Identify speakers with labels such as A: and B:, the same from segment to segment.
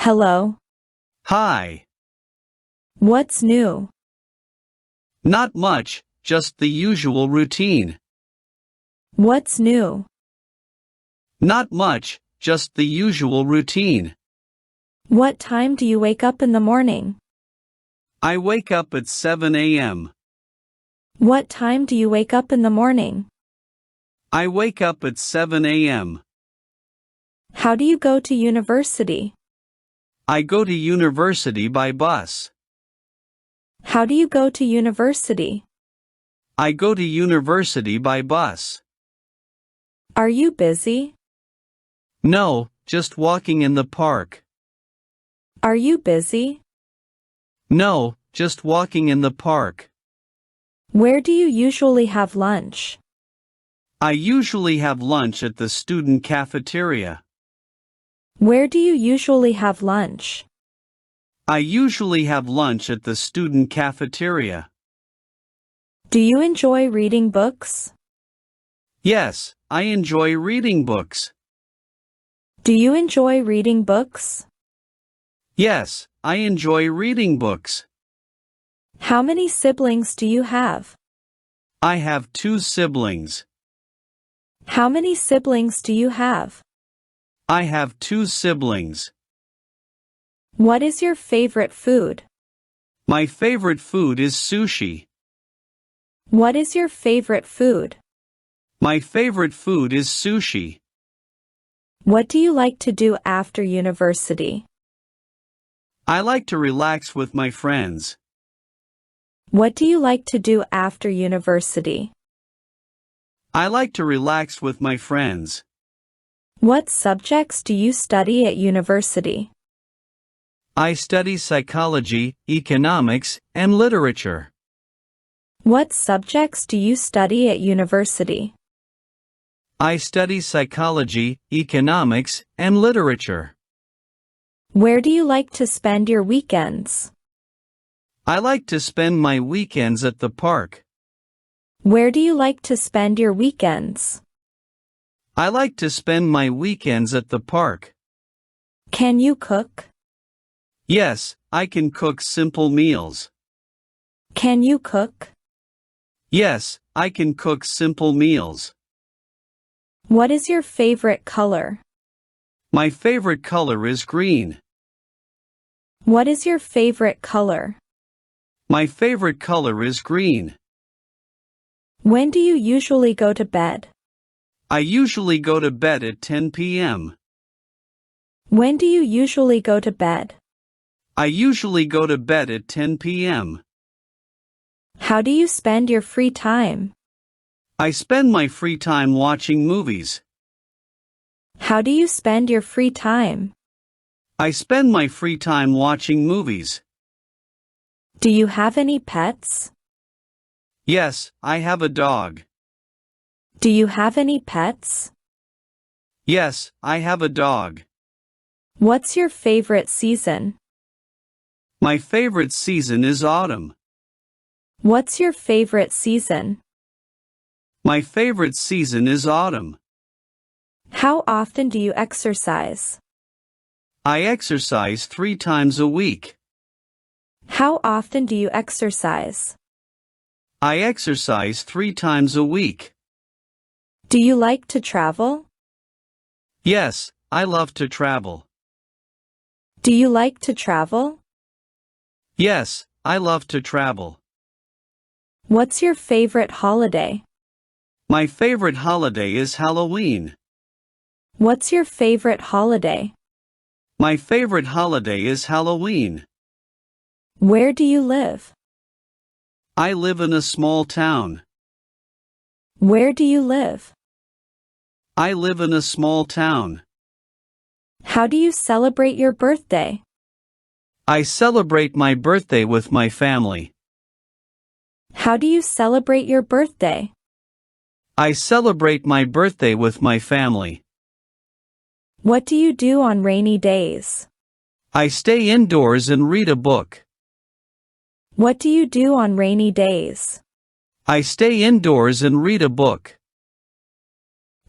A: Hello.
B: Hi.
A: What's new?
B: Not much, just the usual routine.
A: What's new?
B: Not much, just the usual routine.
A: What time do you wake up in the morning?
B: I wake up at 7 a.m.
A: What time do you wake up in the morning?
B: I wake up at 7 a.m.
A: How do you go to university?
B: I go to university by bus.
A: How do you go to university?
B: I go to university by bus.
A: Are you busy?
B: No, just walking in the park.
A: Are you busy?
B: No, just walking in the park.
A: Where do you usually have lunch?
B: I usually have lunch at the student cafeteria.
A: Where do you usually have lunch?
B: I usually have lunch at the student cafeteria.
A: Do you enjoy reading books?
B: Yes, I enjoy reading books.
A: Do you enjoy reading books?
B: Yes, I enjoy reading books.
A: How many siblings do you have?
B: I have 2 siblings.
A: How many siblings do you have?
B: I have 2 siblings.
A: What is your favorite food?
B: My favorite food is sushi.
A: What is your favorite food?
B: My favorite food is sushi.
A: What do you like to do after university?
B: I like to relax with my friends.
A: What do you like to do after university?
B: I like to relax with my friends.
A: What subjects do you study at university?
B: I study psychology, economics, and literature.
A: What subjects do you study at university?
B: I study psychology, economics, and literature.
A: Where do you like to spend your weekends?
B: I like to spend my weekends at the park.
A: Where do you like to spend your weekends?
B: I like to spend my weekends at the park.
A: Can you cook?
B: Yes, I can cook simple meals.
A: Can you cook?
B: Yes, I can cook simple meals.
A: What is your favorite color?
B: My favorite color is green.
A: What is your favorite color?
B: My favorite color is green.
A: When do you usually go to bed?
B: I usually go to bed at 10 p.m.
A: When do you usually go to bed?
B: I usually go to bed at 10 p.m.
A: How do you spend your free time?
B: I spend my free time watching movies.
A: How do you spend your free time?
B: I spend my free time watching movies.
A: Do you have any pets?
B: Yes, I have a dog.
A: Do you have any pets?
B: Yes, I have a dog.
A: What's your favorite season?
B: My favorite season is autumn.
A: What's your favorite season?
B: My favorite season is autumn.
A: How often do you exercise?
B: I exercise 3 times a week.
A: How often do you exercise?
B: I exercise 3 times a week.
A: Do you like to travel?
B: Yes, I love to travel.
A: Do you like to travel?
B: Yes, I love to travel.
A: What's your favorite holiday?
B: My favorite holiday is Halloween.
A: What's your favorite holiday?
B: My favorite holiday is Halloween.
A: Where do you live?
B: I live in a small town.
A: Where do you live?
B: I live in a small town.
A: How do you celebrate your birthday?
B: I celebrate my birthday with my family.
A: How do you celebrate your birthday?
B: I celebrate my birthday with my family.
A: What do you do on rainy days?
B: I stay indoors and read a book.
A: What do you do on rainy days?
B: I stay indoors and read a book.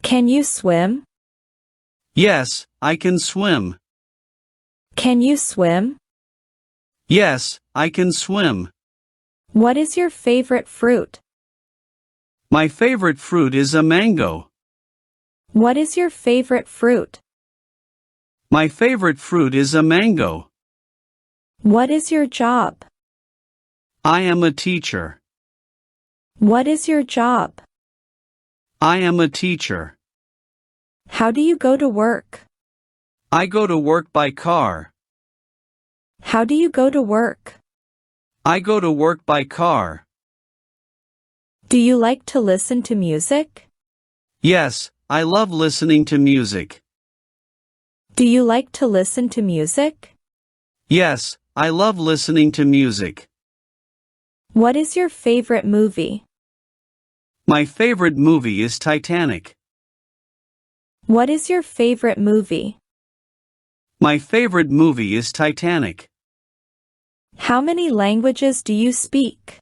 A: Can you swim?
B: Yes, I can swim.
A: Can you swim?
B: Yes, I can swim.
A: What is your favorite fruit?
B: My favorite fruit is a mango.
A: What is your favorite fruit?
B: My favorite fruit is a mango.
A: What is your job?
B: I am a teacher.
A: What is your job?
B: I am a teacher.
A: How do you go to work?
B: I go to work by car.
A: How do you go to work?
B: I go to work by car.
A: Do you like to listen to music?
B: Yes, I love listening to music.
A: Do you like to listen to music?
B: Yes, I love listening to music.
A: What is your favorite movie?
B: My favorite movie is Titanic.
A: What is your favorite movie?
B: My favorite movie is Titanic.
A: How many languages do you speak?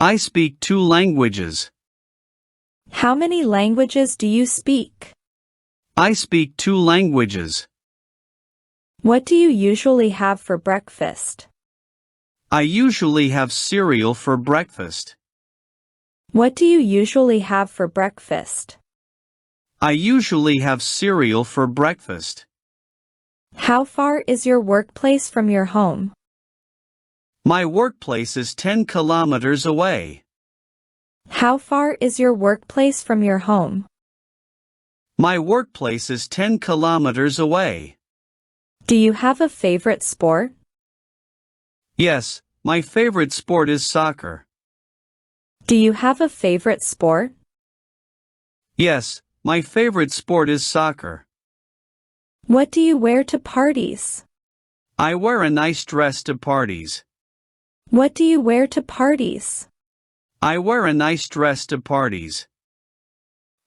B: I speak 2 languages.
A: How many languages do you speak?
B: I speak 2 languages.
A: What do you usually have for breakfast?
B: I usually have cereal for breakfast.
A: What do you usually have for breakfast?
B: I usually have cereal for breakfast.
A: How far is your workplace from your home?
B: My workplace is 10 kilometers away.
A: How far is your workplace from your home?
B: My workplace is 10 kilometers away.
A: Do you have a favorite sport?
B: Yes, my favorite sport is soccer.
A: Do you have a favorite sport?
B: Yes, my favorite sport is soccer.
A: What do you wear to parties?
B: I wear a nice dress to parties.
A: What do you wear to parties?
B: I wear a nice dress to parties.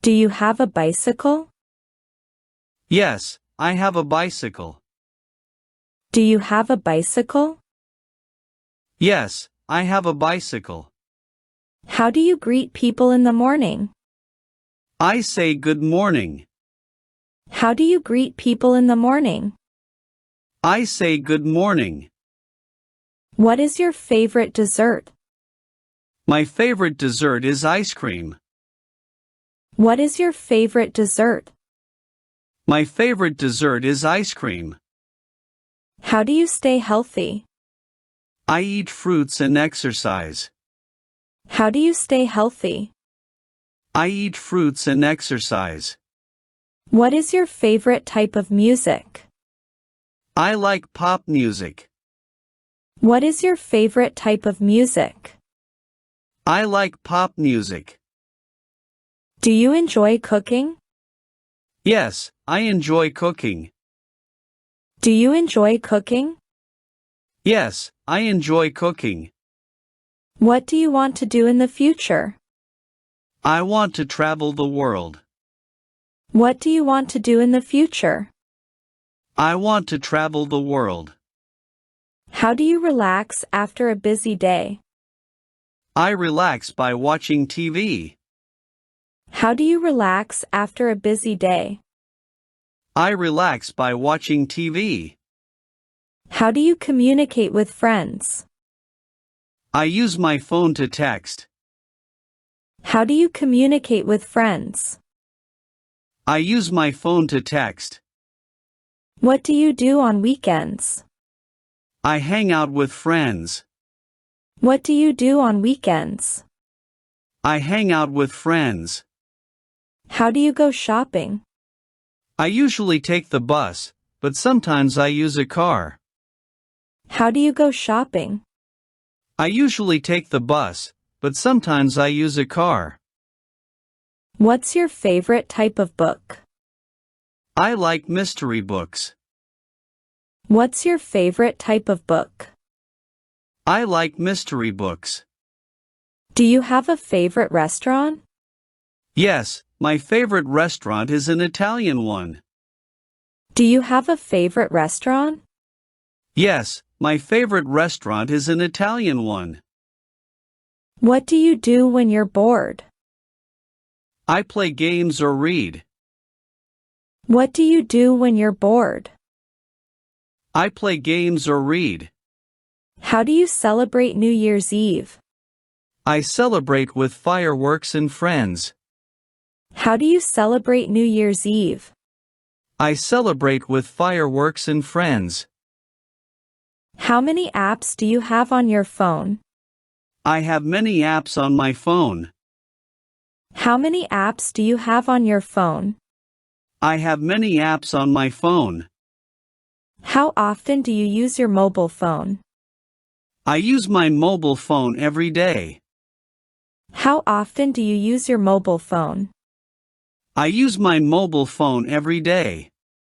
A: Do you have a bicycle?
B: Yes, I have a bicycle.
A: Do you have a bicycle?
B: Yes, I have a bicycle.
A: How do you greet people in the morning?
B: I say good morning.
A: How do you greet people in the morning?
B: I say good morning.
A: What is your favorite dessert?
B: My favorite dessert is ice cream.
A: What is your favorite dessert?
B: My favorite dessert is ice cream.
A: How do you stay healthy?
B: I eat fruits and exercise.
A: How do you stay healthy?
B: I eat fruits and exercise.
A: What is your favorite type of music?
B: I like pop music.
A: What is your favorite type of music?
B: I like pop music.
A: Do you enjoy cooking?
B: Yes, I enjoy cooking.
A: Do you enjoy cooking?
B: Yes, I enjoy cooking.
A: What do you want to do in the future?
B: I want to travel the world.
A: What do you want to do in the future?
B: I want to travel the world.
A: How do you relax after a busy day?
B: I relax by watching TV.
A: How do you relax after a busy day?
B: I relax by watching TV.
A: How do you communicate with friends?
B: I use my phone to text.
A: How do you communicate with friends?
B: I use my phone to text.
A: What do you do on weekends?
B: I hang out with friends.
A: What do you do on weekends?
B: I hang out with friends.
A: How do you go shopping?
B: I usually take the bus, but sometimes I use a car.
A: How do you go shopping?
B: I usually take the bus, but sometimes I use a car.
A: What's your favorite type of book?
B: I like mystery books.
A: What's your favorite type of book?
B: I like mystery books.
A: Do you have a favorite restaurant?
B: Yes, my favorite restaurant is an Italian one.
A: Do you have a favorite restaurant?
B: Yes, my favorite restaurant is an Italian one.
A: What do you do when you're bored?
B: I play games or read.
A: What do you do when you're bored?
B: I play games or read.
A: How do you celebrate New Year's Eve?
B: I celebrate with fireworks and friends.
A: How do you celebrate New Year's Eve?
B: I celebrate with fireworks and friends.
A: How many apps do you have on your phone?
B: I have many apps on my phone.
A: How many apps do you have on your phone?
B: I have many apps on my phone.
A: How often do you use your mobile phone?
B: I use my mobile phone every day.
A: How often do you use your mobile phone?
B: I use my mobile phone every day.